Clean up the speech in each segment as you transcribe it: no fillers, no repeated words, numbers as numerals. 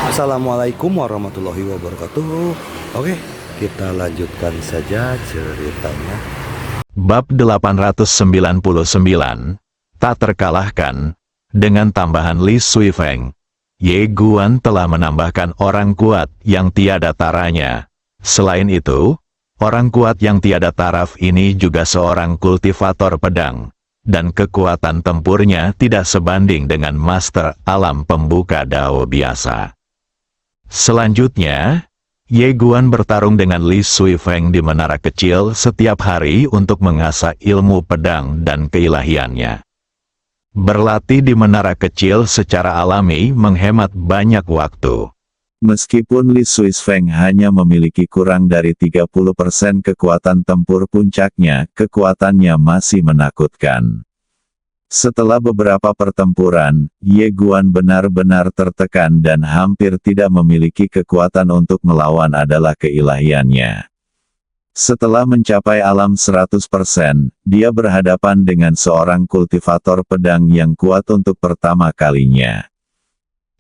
Assalamualaikum warahmatullahi wabarakatuh. Oke, kita lanjutkan saja ceritanya. Bab 899, tak terkalahkan. Dengan tambahan Li Suifeng, Ye Guan telah menambahkan orang kuat yang tiada taranya. Selain itu, orang kuat yang tiada taraf ini juga seorang kultivator pedang, dan kekuatan tempurnya tidak sebanding dengan master alam pembuka dao biasa. Selanjutnya, Ye Guan bertarung dengan Li Suifeng di menara kecil setiap hari untuk mengasah ilmu pedang dan keilahiannya. Berlatih di menara kecil secara alami menghemat banyak waktu. Meskipun Li Suifeng hanya memiliki kurang dari 30% kekuatan tempur puncaknya, kekuatannya masih menakutkan. Setelah beberapa pertempuran, Ye Guan benar-benar tertekan dan hampir tidak memiliki kekuatan untuk melawan adalah keilahiannya. Setelah mencapai alam 100%, dia berhadapan dengan seorang kultivator pedang yang kuat untuk pertama kalinya.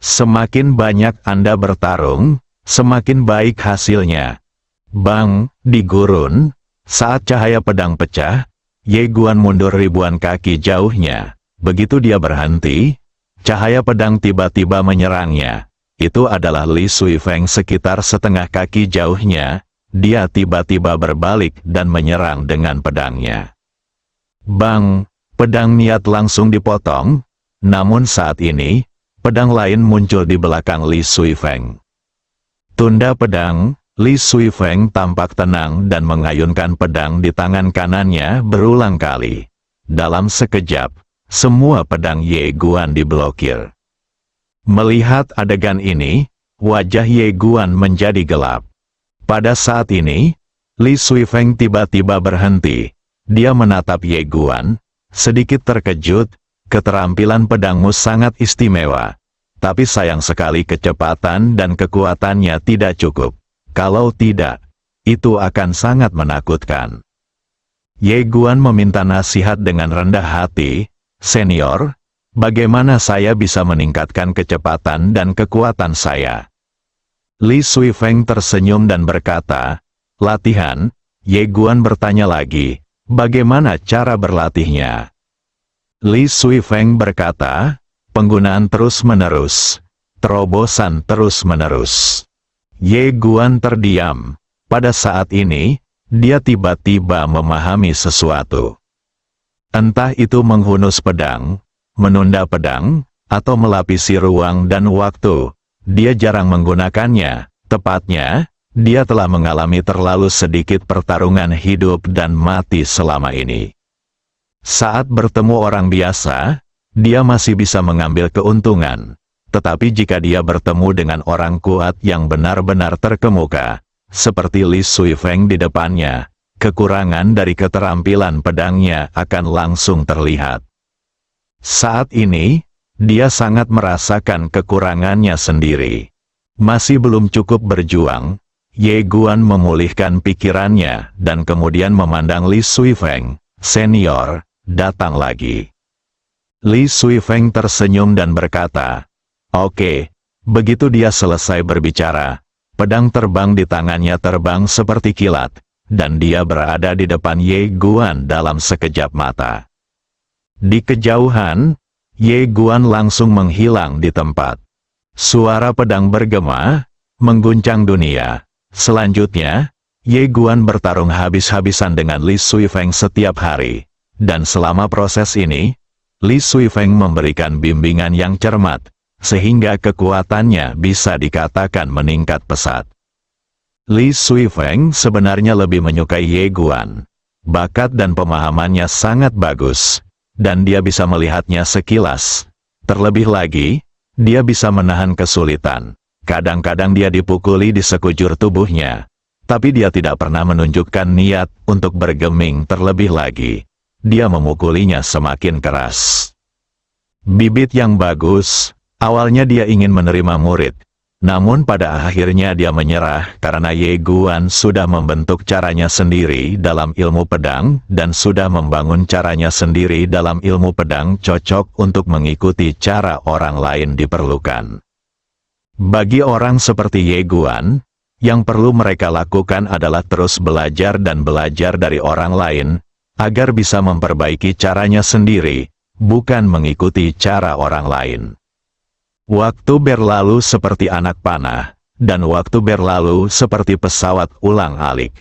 Semakin banyak Anda bertarung, semakin baik hasilnya. Bang, di gurun, saat cahaya pedang pecah, Ye Guan mundur ribuan kaki jauhnya. Begitu dia berhenti, cahaya pedang tiba-tiba menyerangnya. Itu adalah Li Suifeng sekitar setengah kaki jauhnya. Dia tiba-tiba berbalik dan menyerang dengan pedangnya. Bang, pedang niat langsung dipotong. Namun saat ini, pedang lain muncul di belakang Li Suifeng. Tunda pedang, Li Suifeng tampak tenang dan mengayunkan pedang di tangan kanannya berulang kali. Dalam sekejap, semua pedang Ye Guan diblokir. Melihat adegan ini, wajah Ye Guan menjadi gelap. Pada saat ini, Li Suifeng tiba-tiba berhenti. Dia menatap Ye Guan, sedikit terkejut. Keterampilan pedangmu sangat istimewa. Tapi sayang sekali kecepatan dan kekuatannya tidak cukup. Kalau tidak, itu akan sangat menakutkan. Ye Guan meminta nasihat dengan rendah hati, "Senior, bagaimana saya bisa meningkatkan kecepatan dan kekuatan saya?" Li Suifeng tersenyum dan berkata, "Latihan." Ye Guan bertanya lagi, "Bagaimana cara berlatihnya?" Li Suifeng berkata, "Penggunaan terus-menerus, terobosan terus-menerus." Ye Guan terdiam. Pada saat ini, dia tiba-tiba memahami sesuatu. Entah itu menghunus pedang, menunda pedang, atau melapisi ruang dan waktu, dia jarang menggunakannya. Tepatnya, dia telah mengalami terlalu sedikit pertarungan hidup dan mati selama ini. Saat bertemu orang biasa, dia masih bisa mengambil keuntungan. Tetapi jika dia bertemu dengan orang kuat yang benar-benar terkemuka, seperti Li Suifeng di depannya, kekurangan dari keterampilan pedangnya akan langsung terlihat. Saat ini, dia sangat merasakan kekurangannya sendiri. Masih belum cukup berjuang, Ye Guan memulihkan pikirannya dan kemudian memandang Li Suifeng, "Senior, datang lagi." Li Suifeng tersenyum dan berkata, "Oke." Begitu dia selesai berbicara, pedang terbang di tangannya terbang seperti kilat, dan dia berada di depan Ye Guan dalam sekejap mata. Di kejauhan, Ye Guan langsung menghilang di tempat. Suara pedang bergema, mengguncang dunia. Selanjutnya, Ye Guan bertarung habis-habisan dengan Li Suifeng setiap hari. Dan selama proses ini, Li Suifeng memberikan bimbingan yang cermat, sehingga kekuatannya bisa dikatakan meningkat pesat. Li Suifeng sebenarnya lebih menyukai Ye Guan. Bakat dan pemahamannya sangat bagus, dan dia bisa melihatnya sekilas. Terlebih lagi, dia bisa menahan kesulitan. Kadang-kadang dia dipukuli di sekujur tubuhnya, tapi dia tidak pernah menunjukkan niat untuk bergeming terlebih lagi. Dia memukulinya semakin keras. Bibit yang bagus. Awalnya dia ingin menerima murid, namun pada akhirnya dia menyerah karena Ye Guan sudah membentuk caranya sendiri dalam ilmu pedang dan sudah membangun caranya sendiri dalam ilmu pedang cocok untuk mengikuti cara orang lain diperlukan. Bagi orang seperti Ye Guan, yang perlu mereka lakukan adalah terus belajar dan belajar dari orang lain, agar bisa memperbaiki caranya sendiri, bukan mengikuti cara orang lain. Waktu berlalu seperti anak panah, dan waktu berlalu seperti pesawat ulang-alik.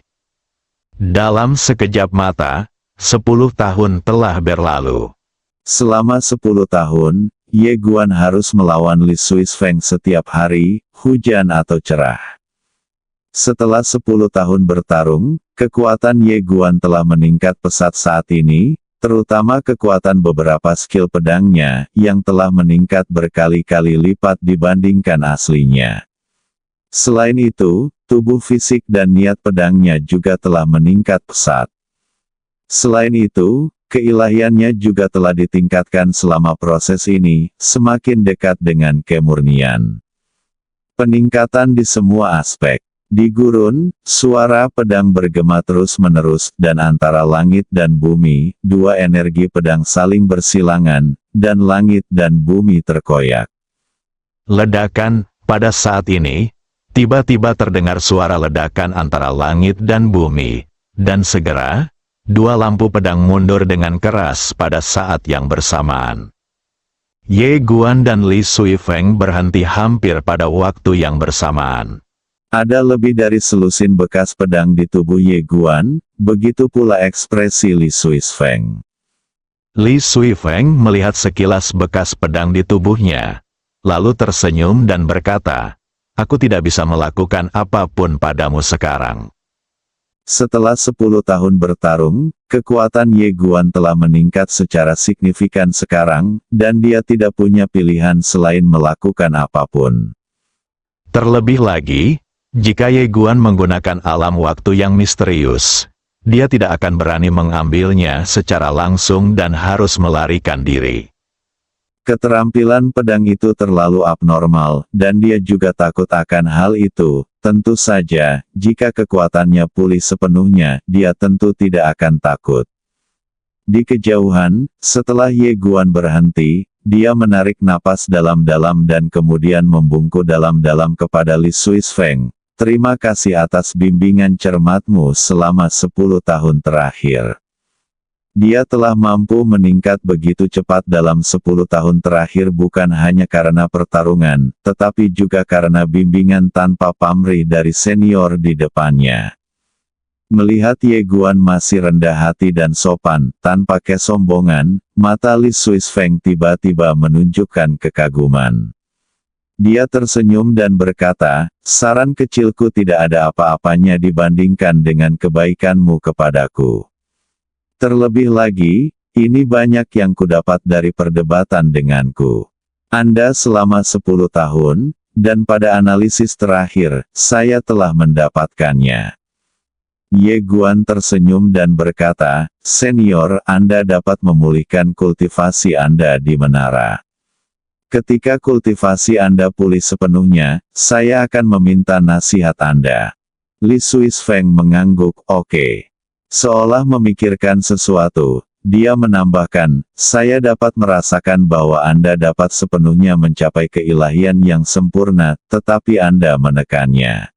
Dalam sekejap mata, 10 tahun telah berlalu. Selama 10 tahun, Ye Guan harus melawan Li Suisfeng setiap hari, hujan atau cerah. Setelah 10 tahun bertarung, kekuatan Ye Guan telah meningkat pesat saat ini, terutama kekuatan beberapa skill pedangnya, yang telah meningkat berkali-kali lipat dibandingkan aslinya. Selain itu, tubuh fisik dan niat pedangnya juga telah meningkat pesat. Selain itu, keilahiannya juga telah ditingkatkan selama proses ini, semakin dekat dengan kemurnian. Peningkatan di semua aspek. Di gurun, suara pedang bergema terus-menerus, dan antara langit dan bumi, dua energi pedang saling bersilangan, dan langit dan bumi terkoyak. Ledakan, pada saat ini, tiba-tiba terdengar suara ledakan antara langit dan bumi, dan segera, dua lampu pedang mundur dengan keras pada saat yang bersamaan. Ye Guan dan Li Suifeng berhenti hampir pada waktu yang bersamaan. Ada lebih dari selusin bekas pedang di tubuh Ye Guan, begitu pula ekspresi Li Suifeng. Li Suifeng melihat sekilas bekas pedang di tubuhnya, lalu tersenyum dan berkata, "Aku tidak bisa melakukan apapun padamu sekarang." Setelah 10 tahun bertarung, kekuatan Ye Guan telah meningkat secara signifikan sekarang, dan dia tidak punya pilihan selain melakukan apapun. Terlebih lagi, jika Ye Guan menggunakan alam waktu yang misterius, dia tidak akan berani mengambilnya secara langsung dan harus melarikan diri. Keterampilan pedang itu terlalu abnormal, dan dia juga takut akan hal itu. Tentu saja, jika kekuatannya pulih sepenuhnya, dia tentu tidak akan takut. Di kejauhan, setelah Ye Guan berhenti, dia menarik napas dalam-dalam dan kemudian membungkuk dalam-dalam kepada Li Suifeng. "Terima kasih atas bimbingan cermatmu selama 10 tahun terakhir." Dia telah mampu meningkat begitu cepat dalam 10 tahun terakhir bukan hanya karena pertarungan, tetapi juga karena bimbingan tanpa pamrih dari senior di depannya. Melihat Ye Guan masih rendah hati dan sopan, tanpa kesombongan, mata Li Suifeng tiba-tiba menunjukkan kekaguman. Dia tersenyum dan berkata, "Saran kecilku tidak ada apa-apanya dibandingkan dengan kebaikanmu kepadaku. Terlebih lagi, ini banyak yang kudapat dari perdebatan denganku. Anda selama 10 tahun, dan pada analisis terakhir, saya telah mendapatkannya." Ye Guan tersenyum dan berkata, "Senior, Anda dapat memulihkan kultivasi Anda di menara. Ketika kultivasi Anda pulih sepenuhnya, saya akan meminta nasihat Anda." Li Suifeng mengangguk, "Oke." Seolah memikirkan sesuatu, dia menambahkan, "Saya dapat merasakan bahwa Anda dapat sepenuhnya mencapai keilahian yang sempurna, tetapi Anda menekannya."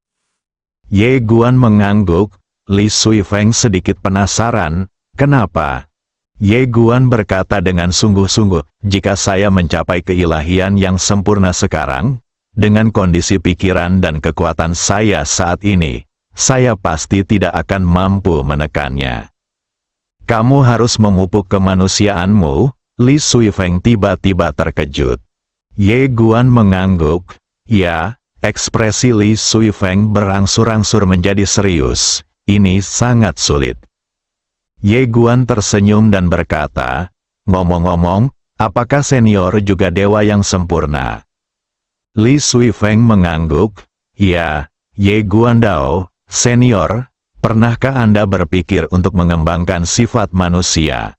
Ye Guan mengangguk, Li Suifeng sedikit penasaran, "Kenapa?" Ye Guan berkata dengan sungguh-sungguh, "Jika saya mencapai keilahian yang sempurna sekarang, dengan kondisi pikiran dan kekuatan saya saat ini, saya pasti tidak akan mampu menekannya." "Kamu harus memupuk kemanusiaanmu." Li Suifeng tiba-tiba terkejut. Ye Guan mengangguk, "Ya." Ekspresi Li Suifeng berangsur-angsur menjadi serius. "Ini sangat sulit." Ye Guan tersenyum dan berkata, "Ngomong-ngomong, apakah senior juga dewa yang sempurna?" Li Suifeng mengangguk, "Ya, Ye Guan Dao, senior, pernahkah Anda berpikir untuk mengembangkan sifat manusia?"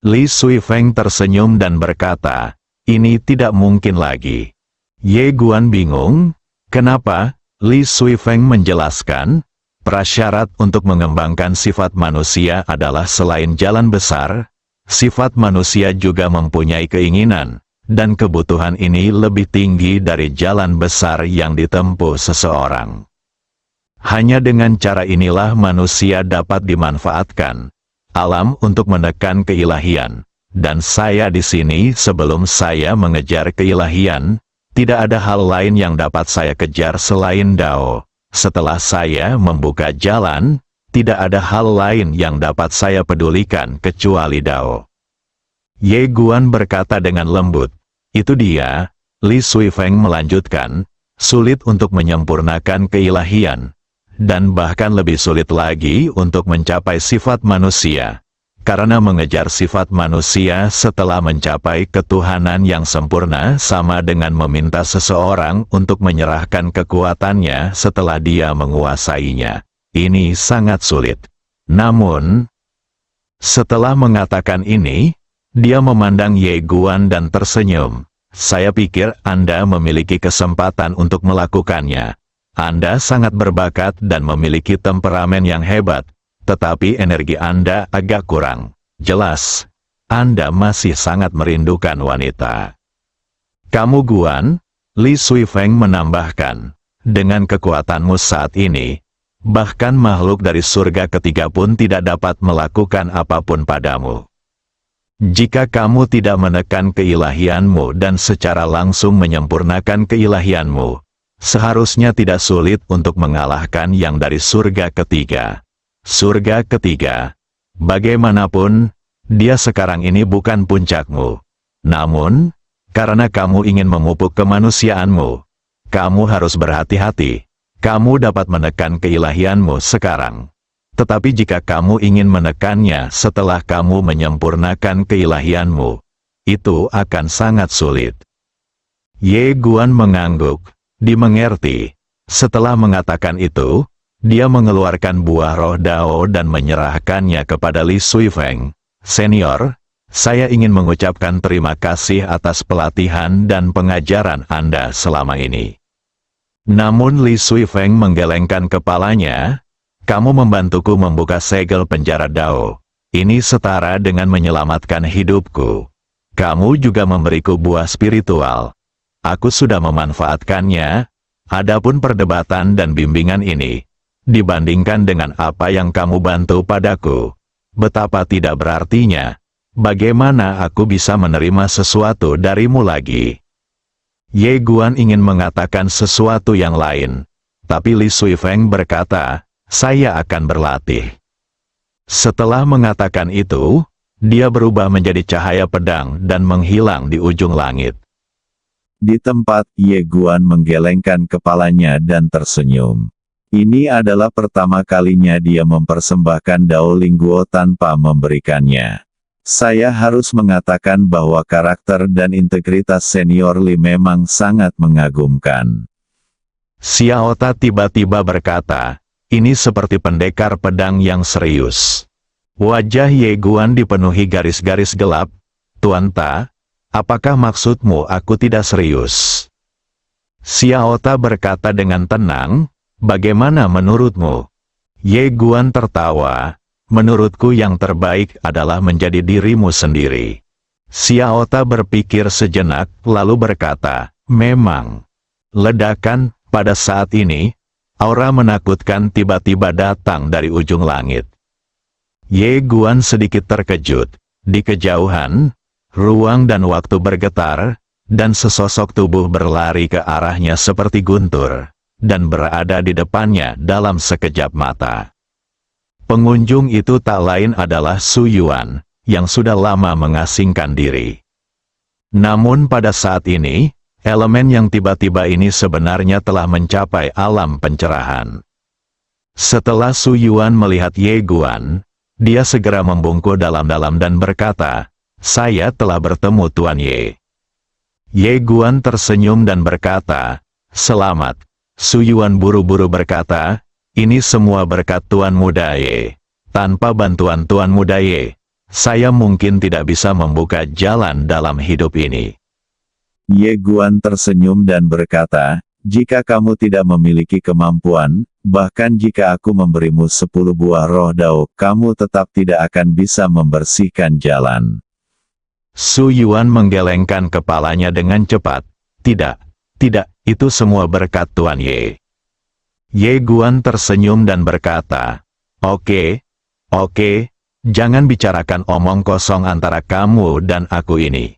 Li Suifeng tersenyum dan berkata, "Ini tidak mungkin lagi." Ye Guan bingung, "Kenapa?" Li Suifeng menjelaskan, "Prasyarat untuk mengembangkan sifat manusia adalah selain jalan besar, sifat manusia juga mempunyai keinginan, dan kebutuhan ini lebih tinggi dari jalan besar yang ditempuh seseorang. Hanya dengan cara inilah manusia dapat dimanfaatkan alam untuk menekan keilahian. Dan saya di sini sebelum saya mengejar keilahian, tidak ada hal lain yang dapat saya kejar selain Dao. Setelah saya membuka jalan, tidak ada hal lain yang dapat saya pedulikan kecuali Dao. Ye Guan berkata dengan lembut. Itu dia, Li Suifeng melanjutkan, sulit untuk menyempurnakan keilahian, dan bahkan lebih sulit lagi untuk mencapai sifat manusia. Karena mengejar sifat manusia setelah mencapai ketuhanan yang sempurna sama dengan meminta seseorang untuk menyerahkan kekuatannya setelah dia menguasainya. Ini sangat sulit. Namun, setelah mengatakan ini, dia memandang Ye Guan dan tersenyum. Saya pikir Anda memiliki kesempatan untuk melakukannya. Anda sangat berbakat dan memiliki temperamen yang hebat, tetapi energi Anda agak kurang. Jelas, Anda masih sangat merindukan wanita. Kamu Guan, Li Suifeng menambahkan, dengan kekuatanmu saat ini, bahkan makhluk dari surga ketiga pun tidak dapat melakukan apapun padamu. Jika kamu tidak menekan keilahianmu dan secara langsung menyempurnakan keilahianmu, seharusnya tidak sulit untuk mengalahkan yang dari surga ketiga. Surga ketiga, bagaimanapun, dia sekarang ini bukan puncakmu. Namun, karena kamu ingin memupuk kemanusiaanmu, kamu harus berhati-hati. Kamu dapat menekan keilahianmu sekarang. Tetapi jika kamu ingin menekannya setelah kamu menyempurnakan keilahianmu, itu akan sangat sulit. Ye Guan mengangguk, dimengerti. Setelah mengatakan itu, dia mengeluarkan buah roh Dao dan menyerahkannya kepada Li Suifeng. Senior, saya ingin mengucapkan terima kasih atas pelatihan dan pengajaran Anda selama ini. Namun Li Suifeng menggelengkan kepalanya. Kamu membantuku membuka segel penjara Dao. Ini setara dengan menyelamatkan hidupku. Kamu juga memberiku buah spiritual. Aku sudah memanfaatkannya. Adapun perdebatan dan bimbingan ini, dibandingkan dengan apa yang kamu bantu padaku, betapa tidak berartinya. Bagaimana aku bisa menerima sesuatu darimu lagi? Ye Guan ingin mengatakan sesuatu yang lain, tapi Li Suifeng berkata, saya akan berlatih. Setelah mengatakan itu, dia berubah menjadi cahaya pedang dan menghilang di ujung langit. Di tempat, Ye Guan menggelengkan kepalanya dan tersenyum. Ini adalah pertama kalinya dia mempersembahkan Dao Lingguo tanpa memberikannya. Saya harus mengatakan bahwa karakter dan integritas senior Li memang sangat mengagumkan. Xiao Ta tiba-tiba berkata, ini seperti pendekar pedang yang serius. Wajah Ye Guan dipenuhi garis-garis gelap. Tuan Ta, apakah maksudmu aku tidak serius? Xiao Ta berkata dengan tenang, bagaimana menurutmu? Ye Guan tertawa, menurutku yang terbaik adalah menjadi dirimu sendiri. Xiao Ta berpikir sejenak, lalu berkata, memang. Ledakan, pada saat ini, aura menakutkan tiba-tiba datang dari ujung langit. Ye Guan sedikit terkejut. Di kejauhan, ruang dan waktu bergetar, dan sesosok tubuh berlari ke arahnya seperti guntur, dan berada di depannya dalam sekejap mata. Pengunjung itu tak lain adalah Su Yuan, yang sudah lama mengasingkan diri. Namun pada saat ini, elemen yang tiba-tiba ini sebenarnya telah mencapai alam pencerahan. Setelah Su Yuan melihat Ye Guan, dia segera membungkuk dalam-dalam dan berkata, saya telah bertemu Tuan Ye. Ye Guan tersenyum dan berkata, selamat. Su Yuan buru-buru berkata, ini semua berkat Tuan Muda Ye. Tanpa bantuan Tuan Muda Ye, saya mungkin tidak bisa membuka jalan dalam hidup ini. Ye Guan tersenyum dan berkata, jika kamu tidak memiliki kemampuan, bahkan jika aku memberimu 10 buah roh Dao, kamu tetap tidak akan bisa membersihkan jalan. Su Yuan menggelengkan kepalanya dengan cepat. Tidak, itu semua berkat Tuan Ye. Ye Guan tersenyum dan berkata, Oke, jangan bicarakan omong kosong antara kamu dan aku ini.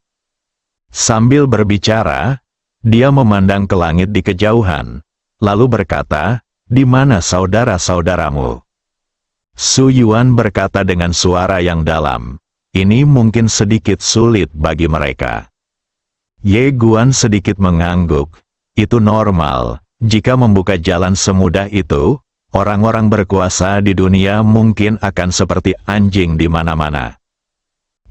Sambil berbicara, dia memandang ke langit di kejauhan, lalu berkata, di mana saudara-saudaramu? Su Yuan berkata dengan suara yang dalam, ini mungkin sedikit sulit bagi mereka. Ye Guan sedikit mengangguk, itu normal, jika membuka jalan semudah itu, orang-orang berkuasa di dunia mungkin akan seperti anjing di mana-mana.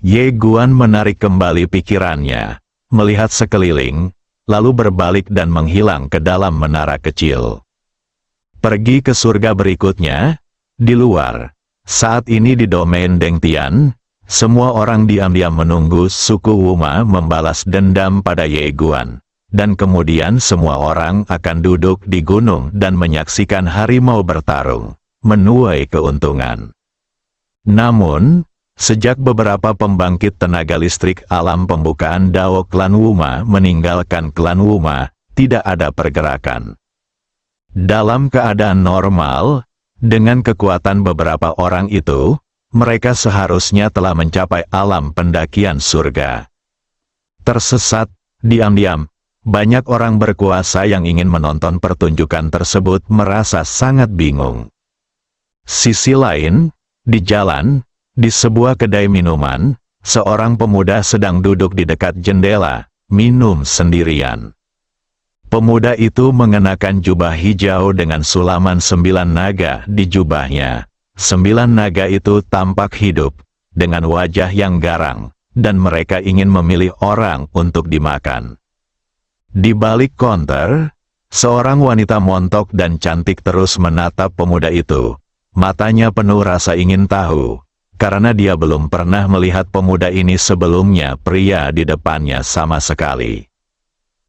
Ye Guan menarik kembali pikirannya, melihat sekeliling, lalu berbalik dan menghilang ke dalam menara kecil. Pergi ke surga berikutnya, di luar. Saat ini di domain Deng Tian, semua orang diam-diam menunggu suku Wuma membalas dendam pada Ye Guan. Dan kemudian semua orang akan duduk di gunung dan menyaksikan harimau bertarung, menuai keuntungan. Namun, sejak beberapa pembangkit tenaga listrik alam pembukaan Dao klan Wuma meninggalkan klan Wuma, tidak ada pergerakan. Dalam keadaan normal, dengan kekuatan beberapa orang itu, mereka seharusnya telah mencapai alam pendakian surga. Tersesat, diam-diam, banyak orang berkuasa yang ingin menonton pertunjukan tersebut merasa sangat bingung. Sisi lain, di jalan, di sebuah kedai minuman, seorang pemuda sedang duduk di dekat jendela, minum sendirian. Pemuda itu mengenakan jubah hijau dengan sulaman 9 naga di jubahnya. 9 naga itu tampak hidup, dengan wajah yang garang, dan mereka ingin memilih orang untuk dimakan. Di balik konter, seorang wanita montok dan cantik terus menatap pemuda itu. Matanya penuh rasa ingin tahu, karena dia belum pernah melihat pemuda ini sebelumnya pria di depannya sama sekali.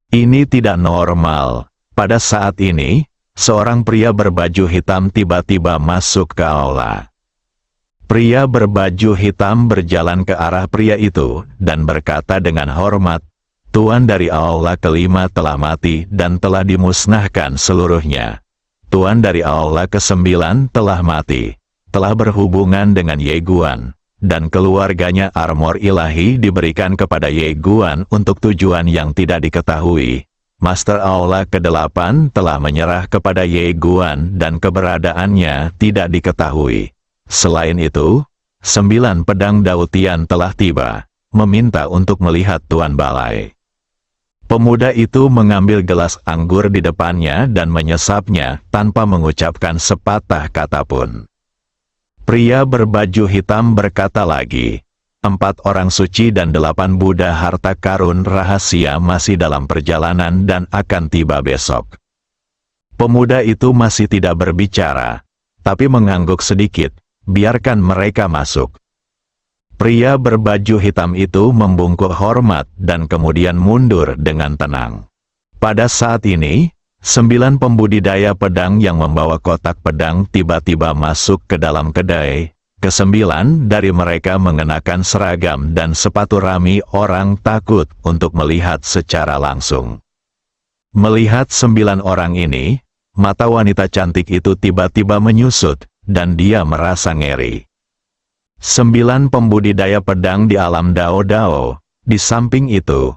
Ini tidak normal. Pada saat ini, seorang pria berbaju hitam tiba-tiba masuk ke aula. Pria berbaju hitam berjalan ke arah pria itu, dan berkata dengan hormat, Tuan dari aula kelima telah mati dan telah dimusnahkan seluruhnya. Tuan dari aula ke-9 telah mati, telah berhubungan dengan Ye Guan, dan keluarganya armor ilahi diberikan kepada Ye Guan untuk tujuan yang tidak diketahui. Master aula ke-8 telah menyerah kepada Ye Guan dan keberadaannya tidak diketahui. Selain itu, 9 pedang Dautian telah tiba, meminta untuk melihat Tuan Balai. Pemuda itu mengambil gelas anggur di depannya dan menyesapnya tanpa mengucapkan sepatah kata pun. Pria berbaju hitam berkata lagi, 4 orang suci dan 8 Buddha harta karun rahasia masih dalam perjalanan dan akan tiba besok. Pemuda itu masih tidak berbicara, tapi mengangguk sedikit, biarkan mereka masuk. Pria berbaju hitam itu membungkuk hormat dan kemudian mundur dengan tenang. Pada saat ini, 9 pembudidaya pedang yang membawa kotak pedang tiba-tiba masuk ke dalam kedai. Ke-9 dari mereka mengenakan seragam dan sepatu rami orang takut untuk melihat secara langsung. Melihat 9 orang ini, mata wanita cantik itu tiba-tiba menyusut, dan dia merasa ngeri. 9 pembudidaya pedang di alam Dao-Dao. Di samping itu,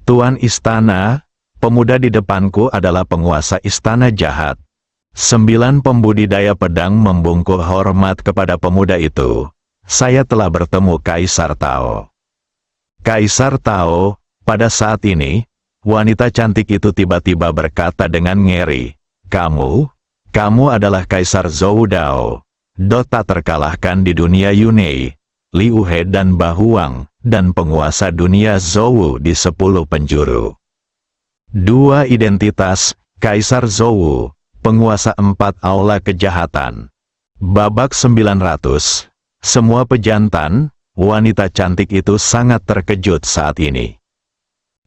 Tuan Istana, pemuda di depanku adalah penguasa istana jahat. 9 pembudidaya pedang membungkuk hormat kepada pemuda itu. Saya telah bertemu Kaisar Tao. Kaisar Tao, pada saat ini, wanita cantik itu tiba-tiba berkata dengan ngeri, Kamu adalah Kaisar Zhou Dao. Dota terkalahkan di dunia Yunei, Liu He dan Bahuang, dan penguasa dunia Zhou di 10 penjuru. 2 identitas, Kaisar Zhou, penguasa 4 aula kejahatan. Babak 900, semua pejantan, wanita cantik itu sangat terkejut saat ini.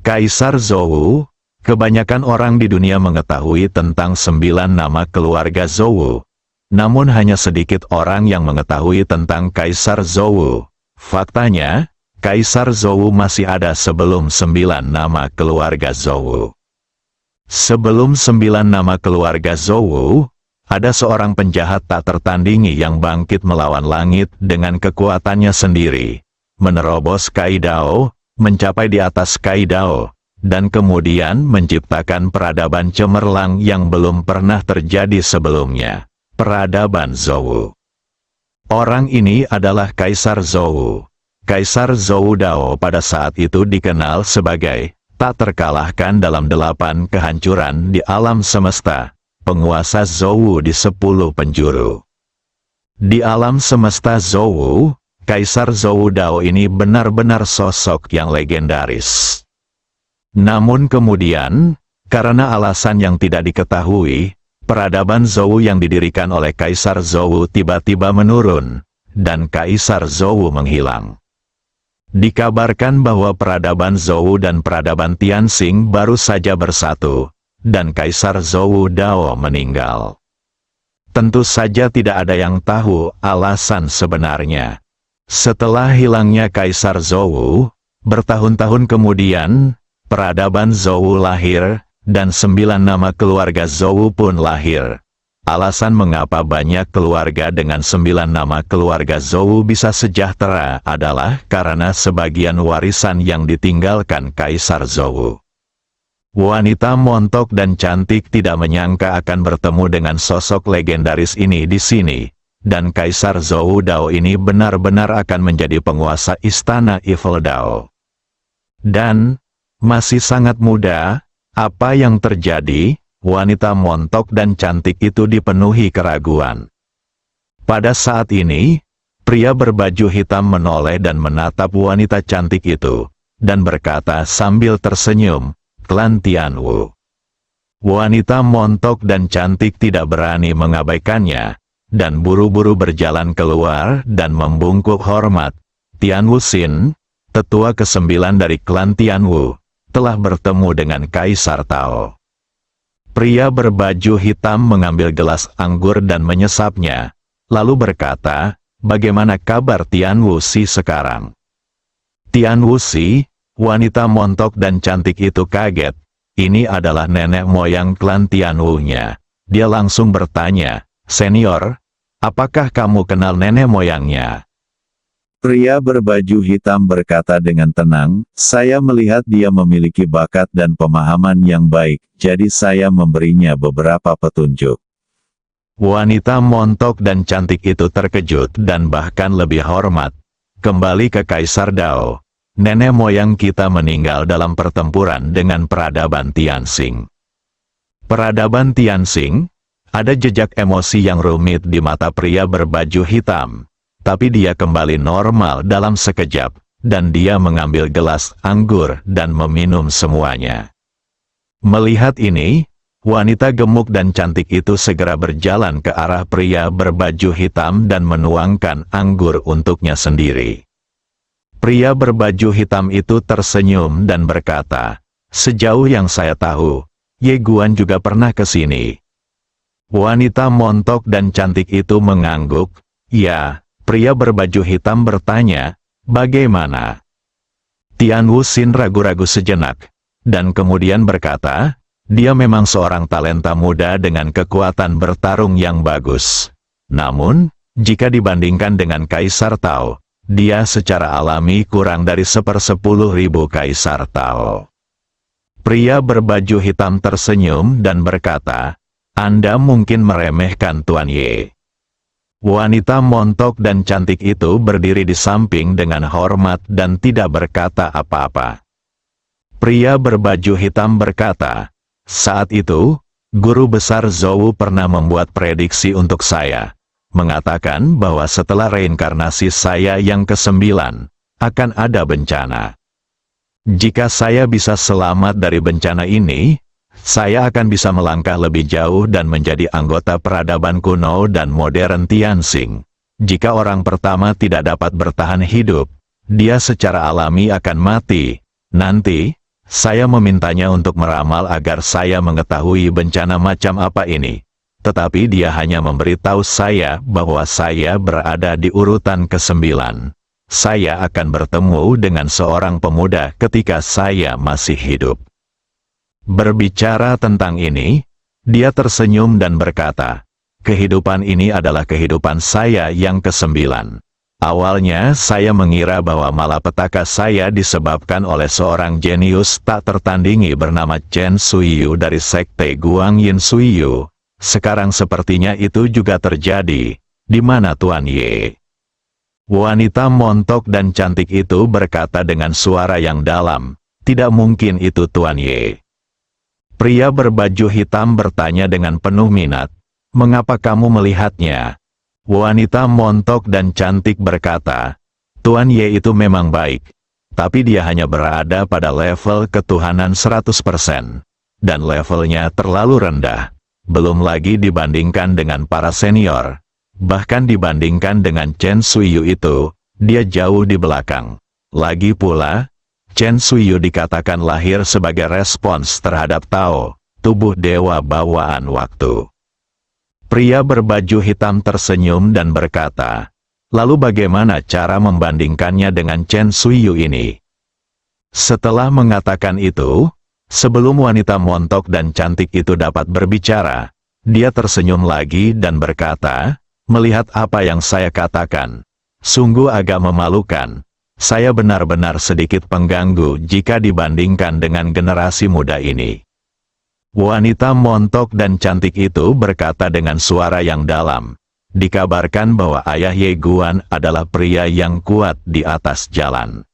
Kaisar Zhou, kebanyakan orang di dunia mengetahui tentang 9 nama keluarga Zhou. Namun hanya sedikit orang yang mengetahui tentang Kaisar Zhou. Faktanya, Kaisar Zhou masih ada sebelum 9 nama keluarga Zhou. Sebelum 9 nama keluarga Zhou, ada seorang penjahat tak tertandingi yang bangkit melawan langit dengan kekuatannya sendiri, menerobos Kaidao, mencapai di atas Kaidao, dan kemudian menciptakan peradaban cemerlang yang belum pernah terjadi sebelumnya, peradaban Zhou. Orang ini adalah Kaisar Zhou. Kaisar Zhou Dao pada saat itu dikenal sebagai tak terkalahkan dalam 8 kehancuran di alam semesta, penguasa Zhou di 10 penjuru. Di alam semesta Zhou, Kaisar Zhou Dao ini benar-benar sosok yang legendaris. Namun kemudian, karena alasan yang tidak diketahui, peradaban Zhou yang didirikan oleh Kaisar Zhou tiba-tiba menurun, dan Kaisar Zhou menghilang. Dikabarkan bahwa peradaban Zhou dan peradaban Tianxing baru saja bersatu, dan Kaisar Zhou Dao meninggal. Tentu saja tidak ada yang tahu alasan sebenarnya. Setelah hilangnya Kaisar Zhou, bertahun-tahun kemudian, peradaban Zhou lahir, dan 9 nama keluarga Zhou pun lahir. Alasan mengapa banyak keluarga dengan 9 nama keluarga Zhou bisa sejahtera adalah karena sebagian warisan yang ditinggalkan Kaisar Zhou. Wanita montok dan cantik tidak menyangka akan bertemu dengan sosok legendaris ini di sini, dan Kaisar Zhou Dao ini benar-benar akan menjadi penguasa istana Evil Dao. Dan, masih sangat muda, apa yang terjadi? Wanita montok dan cantik itu dipenuhi keraguan. Pada saat ini, pria berbaju hitam menoleh dan menatap wanita cantik itu, dan berkata sambil tersenyum, "Klan Tianwu." Wanita montok dan cantik tidak berani mengabaikannya, dan buru-buru berjalan keluar dan membungkuk hormat. Tianwu Xin, tetua ke-9 dari klan Tianwu, telah bertemu dengan Kaisar Tao. Pria berbaju hitam mengambil gelas anggur dan menyesapnya, lalu berkata, "Bagaimana kabar Tianwu Si sekarang?" Tianwu Si, wanita montok dan cantik itu kaget. Ini adalah nenek moyang klan Tianwu-nya. Dia langsung bertanya, "Senior, apakah kamu kenal nenek moyangnya?" Pria berbaju hitam berkata dengan tenang, "Saya melihat dia memiliki bakat dan pemahaman yang baik, jadi saya memberinya beberapa petunjuk." Wanita montok dan cantik itu terkejut dan bahkan lebih hormat. "Kembali ke Kaisar Dao. Nenek moyang kita meninggal dalam pertempuran dengan peradaban Tianxing." Peradaban Tianxing? Ada jejak emosi yang rumit di mata pria berbaju hitam. Tapi dia kembali normal dalam sekejap, dan dia mengambil gelas anggur dan meminum semuanya. Melihat ini, wanita gemuk dan cantik itu segera berjalan ke arah pria berbaju hitam dan menuangkan anggur untuknya sendiri. Pria berbaju hitam itu tersenyum dan berkata, "Sejauh yang saya tahu, Ye Guan juga pernah ke sini." Wanita montok dan cantik itu mengangguk. "Ya." Pria berbaju hitam bertanya, "Bagaimana?" Tianwu Xin ragu-ragu sejenak, dan kemudian berkata, "Dia memang seorang talenta muda dengan kekuatan bertarung yang bagus. Namun, jika dibandingkan dengan Kaisar Tao, dia secara alami kurang dari 1/10.000 Kaisar Tao." Pria berbaju hitam tersenyum dan berkata, "Anda mungkin meremehkan Tuan Ye." Wanita montok dan cantik itu berdiri di samping dengan hormat dan tidak berkata apa-apa. Pria berbaju hitam berkata, "Saat itu, Guru Besar Zhou pernah membuat prediksi untuk saya, mengatakan bahwa setelah reinkarnasi saya yang ke-9, akan ada bencana. Jika saya bisa selamat dari bencana ini, saya akan bisa melangkah lebih jauh dan menjadi anggota peradaban kuno dan modern Tianxing. Jika orang pertama tidak dapat bertahan hidup, dia secara alami akan mati. Nanti, saya memintanya untuk meramal agar saya mengetahui bencana macam apa ini. Tetapi dia hanya memberitahu saya bahwa saya berada di urutan ke-9. saya akan bertemu dengan seorang pemuda ketika saya masih hidup. Berbicara tentang ini, dia tersenyum dan berkata, kehidupan ini adalah kehidupan saya yang ke-9. Awalnya saya mengira bahwa malapetaka saya disebabkan oleh seorang jenius tak tertandingi bernama Chen Suiyu dari sekte Guanyin Suiyu. Sekarang sepertinya itu juga terjadi. Di mana Tuan Ye? Wanita montok dan cantik itu berkata dengan suara yang dalam, tidak mungkin itu Tuan Ye. Pria berbaju hitam bertanya dengan penuh minat, mengapa kamu melihatnya? Wanita montok dan cantik berkata, Tuan Ye itu memang baik, tapi dia hanya berada pada level ketuhanan 100%, dan levelnya terlalu rendah, belum lagi dibandingkan dengan para senior, bahkan dibandingkan dengan Chen Suiyu itu, dia jauh di belakang. Lagi pula, Chen Suiyu dikatakan lahir sebagai respons terhadap Tao, tubuh dewa bawaan waktu. Pria berbaju hitam tersenyum dan berkata, lalu bagaimana cara membandingkannya dengan Chen Suiyu ini? Setelah mengatakan itu, sebelum wanita montok dan cantik itu dapat berbicara, dia tersenyum lagi dan berkata, melihat apa yang saya katakan, sungguh agak memalukan. Saya benar-benar sedikit pengganggu jika dibandingkan dengan generasi muda ini. Wanita montok dan cantik itu berkata dengan suara yang dalam. Dikabarkan bahwa ayah Ye Guan adalah pria yang kuat di atas jalan.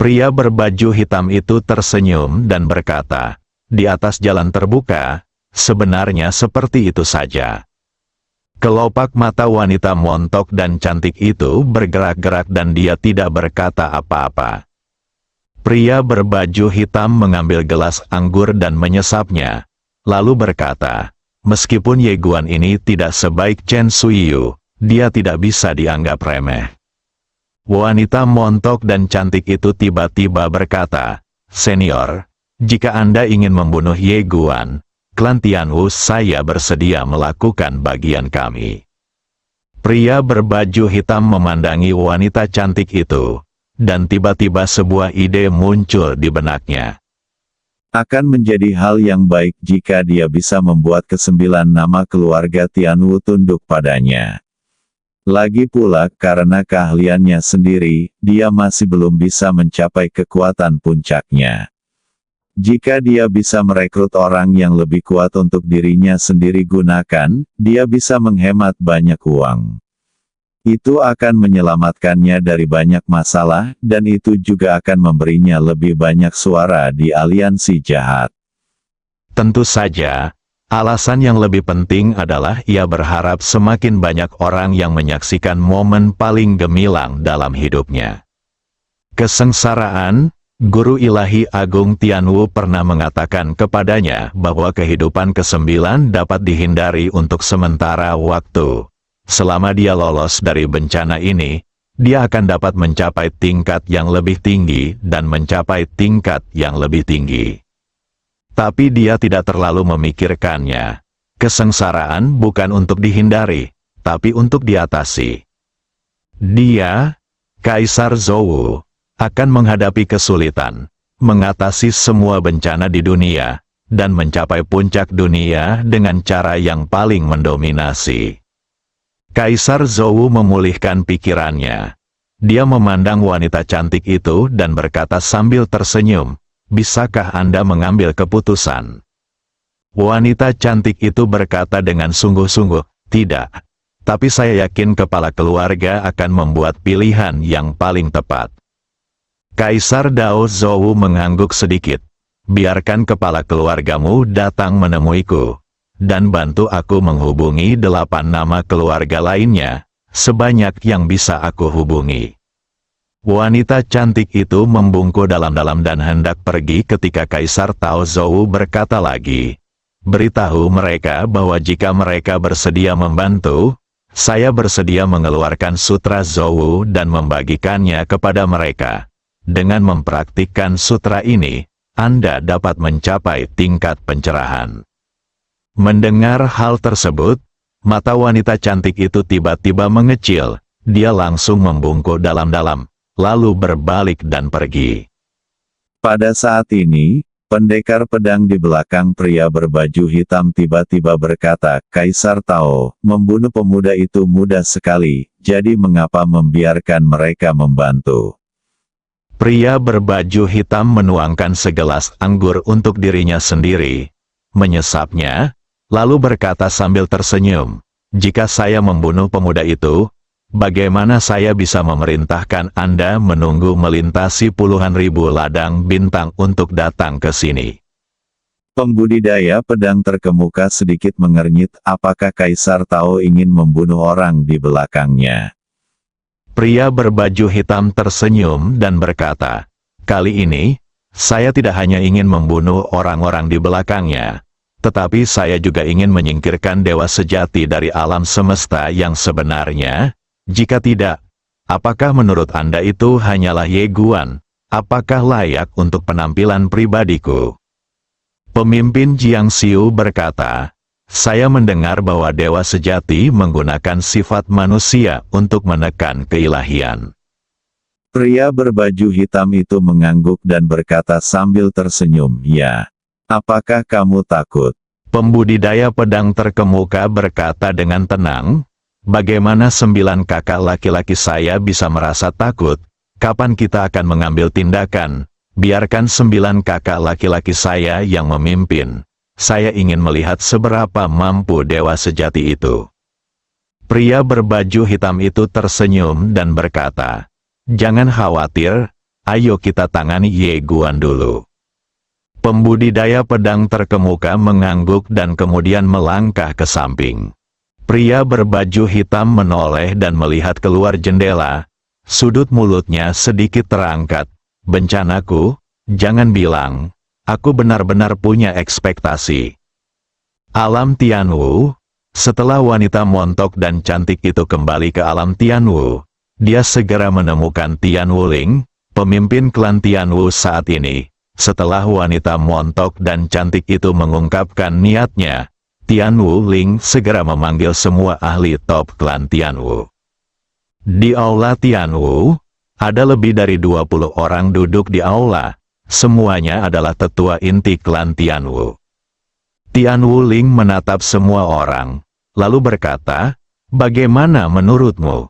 Pria berbaju hitam itu tersenyum dan berkata, di atas jalan terbuka, sebenarnya seperti itu saja. Kelopak mata wanita montok dan cantik itu bergerak-gerak dan dia tidak berkata apa-apa. Pria berbaju hitam mengambil gelas anggur dan menyesapnya, lalu berkata, meskipun Ye Guan ini tidak sebaik Chen Suiyu, dia tidak bisa dianggap remeh. Wanita montok dan cantik itu tiba-tiba berkata, senior, jika Anda ingin membunuh Ye Guan, klan Tianwu saya bersedia melakukan bagian kami. Pria berbaju hitam memandangi wanita cantik itu, dan tiba-tiba sebuah ide muncul di benaknya. Akan menjadi hal yang baik jika dia bisa membuat ke-9 nama keluarga Tianwu tunduk padanya. Lagi pula karena keahliannya sendiri, dia masih belum bisa mencapai kekuatan puncaknya. Jika dia bisa merekrut orang yang lebih kuat untuk dirinya sendiri gunakan, dia bisa menghemat banyak uang. Itu akan menyelamatkannya dari banyak masalah, dan itu juga akan memberinya lebih banyak suara di aliansi jahat. Tentu saja, alasan yang lebih penting adalah ia berharap semakin banyak orang yang menyaksikan momen paling gemilang dalam hidupnya. Kesengsaraan. Guru ilahi Agung Tianwu pernah mengatakan kepadanya bahwa kehidupan ke-9 dapat dihindari untuk sementara waktu. Selama dia lolos dari bencana ini, dia akan dapat mencapai tingkat yang lebih tinggi dan mencapai tingkat yang lebih tinggi. Tapi dia tidak terlalu memikirkannya. Kesengsaraan bukan untuk dihindari, tapi untuk diatasi. Dia, Kaisar Zhou, akan menghadapi kesulitan, mengatasi semua bencana di dunia, dan mencapai puncak dunia dengan cara yang paling mendominasi. Kaisar Zhou memulihkan pikirannya. Dia memandang wanita cantik itu dan berkata sambil tersenyum, bisakah Anda mengambil keputusan? Wanita cantik itu berkata dengan sungguh-sungguh, tidak. Tapi saya yakin kepala keluarga akan membuat pilihan yang paling tepat. Kaisar Dao Zhou mengangguk sedikit. Biarkan kepala keluargamu datang menemuiku, dan bantu aku menghubungi 8 nama keluarga lainnya, sebanyak yang bisa aku hubungi. Wanita cantik itu membungkuk dalam-dalam dan hendak pergi ketika Kaisar Tao Zhou berkata lagi, beritahu mereka bahwa jika mereka bersedia membantu, saya bersedia mengeluarkan sutra Zhou dan membagikannya kepada mereka. Dengan mempraktikkan sutra ini, Anda dapat mencapai tingkat pencerahan. Mendengar hal tersebut, mata wanita cantik itu tiba-tiba mengecil, dia langsung membungkuk dalam-dalam, lalu berbalik dan pergi. Pada saat ini, pendekar pedang di belakang pria berbaju hitam tiba-tiba berkata, "Kaisar Tao, membunuh pemuda itu mudah sekali, jadi mengapa membiarkan mereka membantu?" Pria berbaju hitam menuangkan segelas anggur untuk dirinya sendiri, menyesapnya, lalu berkata sambil tersenyum, "Jika saya membunuh pemuda itu, bagaimana saya bisa memerintahkan Anda menunggu melintasi puluhan ribu ladang bintang untuk datang ke sini?" Pembudidaya pedang terkemuka sedikit mengernyit, apakah Kaisar Tao ingin membunuh orang di belakangnya? Pria berbaju hitam tersenyum dan berkata, "Kali ini, saya tidak hanya ingin membunuh orang-orang di belakangnya, tetapi saya juga ingin menyingkirkan dewa sejati dari alam semesta yang sebenarnya. Jika tidak, apakah menurut Anda itu hanyalah Ye Guan? Apakah layak untuk penampilan pribadiku?" Pemimpin Jiang Xiu berkata, "Saya mendengar bahwa dewa sejati menggunakan sifat manusia untuk menekan keilahian." Pria berbaju hitam itu mengangguk dan berkata sambil tersenyum, "Ya. Apakah kamu takut?" Pembudidaya pedang terkemuka berkata dengan tenang, "Bagaimana 9 kakak laki-laki saya bisa merasa takut? Kapan kita akan mengambil tindakan? Biarkan 9 kakak laki-laki saya yang memimpin. Saya ingin melihat seberapa mampu dewa sejati itu." Pria berbaju hitam itu tersenyum dan berkata, "Jangan khawatir, ayo kita tangani Ye Guan dulu." Pembudidaya pedang terkemuka mengangguk dan kemudian melangkah ke samping. Pria berbaju hitam menoleh dan melihat keluar jendela. Sudut mulutnya sedikit terangkat. "Bencanaku, jangan bilang, aku benar-benar punya ekspektasi." Alam Tianwu. Setelah wanita montok dan cantik itu kembali ke alam Tianwu, dia segera menemukan Tian Wuling, pemimpin klan Tianwu saat ini. Setelah wanita montok dan cantik itu mengungkapkan niatnya, Tian Wuling segera memanggil semua ahli top klan Tianwu. Di aula Tianwu, ada lebih dari 20 orang duduk di aula. Semuanya adalah tetua inti klan Tianwu. Tian Wuling menatap semua orang, lalu berkata, "Bagaimana menurutmu?"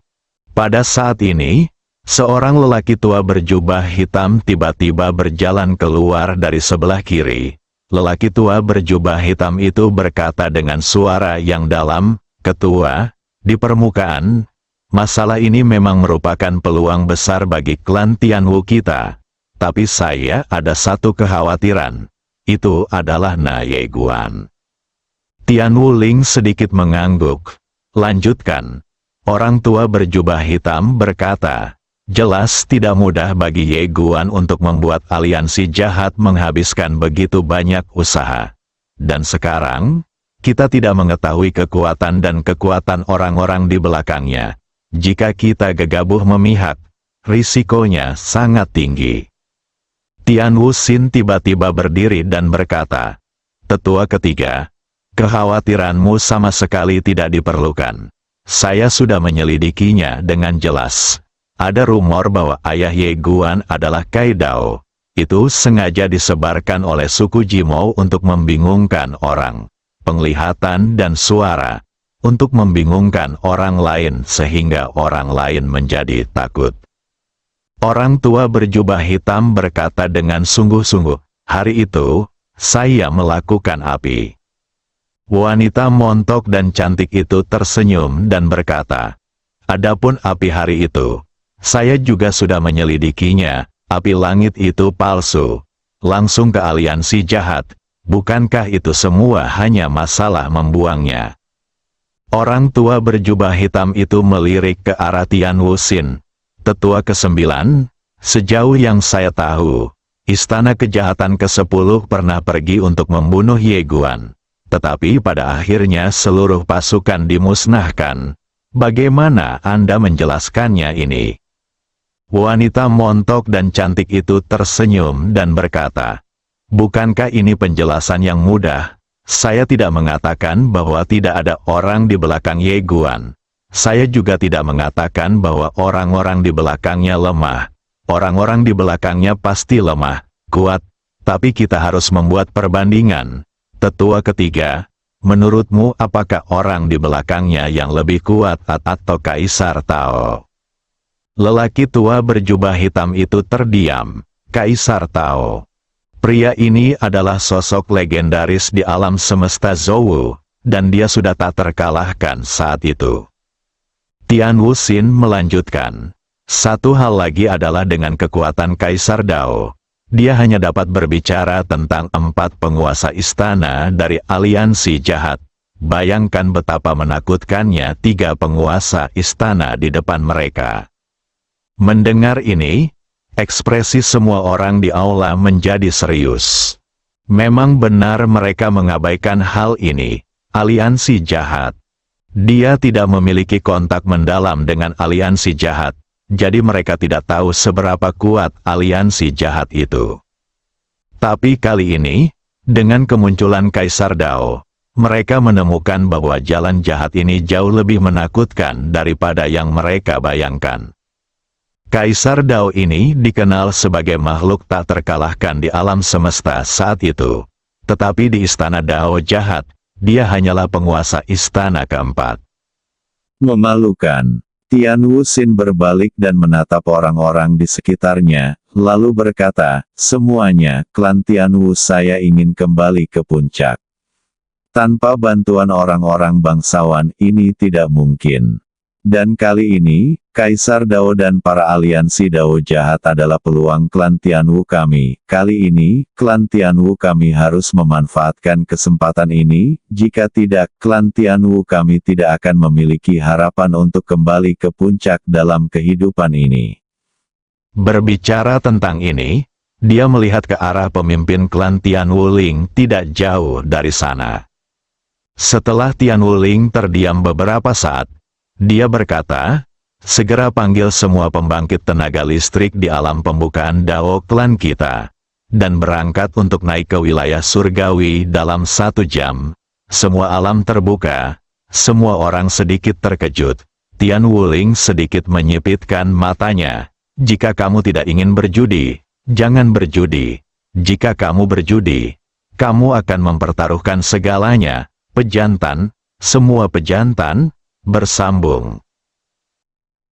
Pada saat ini, seorang lelaki tua berjubah hitam tiba-tiba berjalan keluar dari sebelah kiri. Lelaki tua berjubah hitam itu berkata dengan suara yang dalam, "Ketua, di permukaan, masalah ini memang merupakan peluang besar bagi klan Tianwu kita. Tapi saya ada satu kekhawatiran. Itu adalah Na Ye Guan." Tian Wuling sedikit mengangguk. "Lanjutkan." Orang tua berjubah hitam berkata, "Jelas tidak mudah bagi Ye Guan untuk membuat aliansi jahat menghabiskan begitu banyak usaha. Dan sekarang, kita tidak mengetahui kekuatan dan kekuatan orang-orang di belakangnya. Jika kita gegabah memihak, risikonya sangat tinggi." Tian Wuxin tiba-tiba berdiri dan berkata, "Tetua ketiga, kekhawatiranmu sama sekali tidak diperlukan. Saya sudah menyelidikinya dengan jelas. Ada rumor bahwa ayah Ye Guan adalah Kai Dao. Itu sengaja disebarkan oleh suku Jimou untuk membingungkan orang. Penglihatan dan suara. Untuk membingungkan orang lain sehingga orang lain menjadi takut." Orang tua berjubah hitam berkata dengan sungguh-sungguh, "Hari itu, saya melakukan api." Wanita montok dan cantik itu tersenyum dan berkata, "Adapun api hari itu, saya juga sudah menyelidikinya. Api langit itu palsu. Langsung ke aliansi jahat. Bukankah itu semua hanya masalah membuangnya?" Orang tua berjubah hitam itu melirik ke arah Tian Wuxin. "Tetua ke-9, sejauh yang saya tahu, istana kejahatan ke-10 pernah pergi untuk membunuh Ye Guan. Tetapi pada akhirnya seluruh pasukan dimusnahkan. Bagaimana Anda menjelaskannya ini?" Wanita montok dan cantik itu tersenyum dan berkata, "Bukankah ini penjelasan yang mudah? Saya tidak mengatakan bahwa tidak ada orang di belakang Ye Guan. Saya juga tidak mengatakan bahwa orang-orang di belakangnya lemah. Orang-orang di belakangnya pasti lemah, kuat, tapi kita harus membuat perbandingan. Tetua ketiga, menurutmu apakah orang di belakangnya yang lebih kuat atau Kaisar Tao? Lelaki tua berjubah hitam itu terdiam. Kaisar Tao. Pria ini adalah sosok legendaris di alam semesta Zhou, dan dia sudah tak terkalahkan saat itu. Tian Wuxin melanjutkan. Satu hal lagi adalah dengan kekuatan Kaisar Dao. Dia hanya dapat berbicara tentang 4 penguasa istana dari aliansi jahat. Bayangkan betapa menakutkannya 3 penguasa istana di depan mereka. Mendengar ini, ekspresi semua orang di aula menjadi serius. Memang benar mereka mengabaikan hal ini, aliansi jahat. Dia tidak memiliki kontak mendalam dengan aliansi jahat, jadi mereka tidak tahu seberapa kuat aliansi jahat itu. Tapi kali ini, dengan kemunculan Kaisar Dao, mereka menemukan bahwa jalan jahat ini jauh lebih menakutkan daripada yang mereka bayangkan. Kaisar Dao ini dikenal sebagai makhluk tak terkalahkan di alam semesta saat itu. Tetapi di istana Dao jahat, dia hanyalah penguasa istana keempat. Memalukan. Tian Wuxin berbalik dan menatap orang-orang di sekitarnya, lalu berkata, semuanya, klan Tian Wu saya ingin kembali ke puncak. Tanpa bantuan orang-orang bangsawan ini tidak mungkin. Dan kali ini, Kaisar Dao dan para aliansi Dao jahat adalah peluang klan Tian Wu kami. Kali ini, klan Tian Wu kami harus memanfaatkan kesempatan ini, jika tidak, klan Tian Wu kami tidak akan memiliki harapan untuk kembali ke puncak dalam kehidupan ini. Berbicara tentang ini, dia melihat ke arah pemimpin klan Tian Wuling tidak jauh dari sana. Setelah Tian Wuling terdiam beberapa saat, dia berkata, segera panggil semua pembangkit tenaga listrik di alam pembukaan Dao klan kita, dan berangkat untuk naik ke wilayah surgawi dalam 1 jam. Semua alam terbuka, semua orang sedikit terkejut. Tian Wuling sedikit menyipitkan matanya. Jika kamu tidak ingin berjudi, jangan berjudi. Jika kamu berjudi, kamu akan mempertaruhkan segalanya. Pejantan, semua pejantan, bersambung.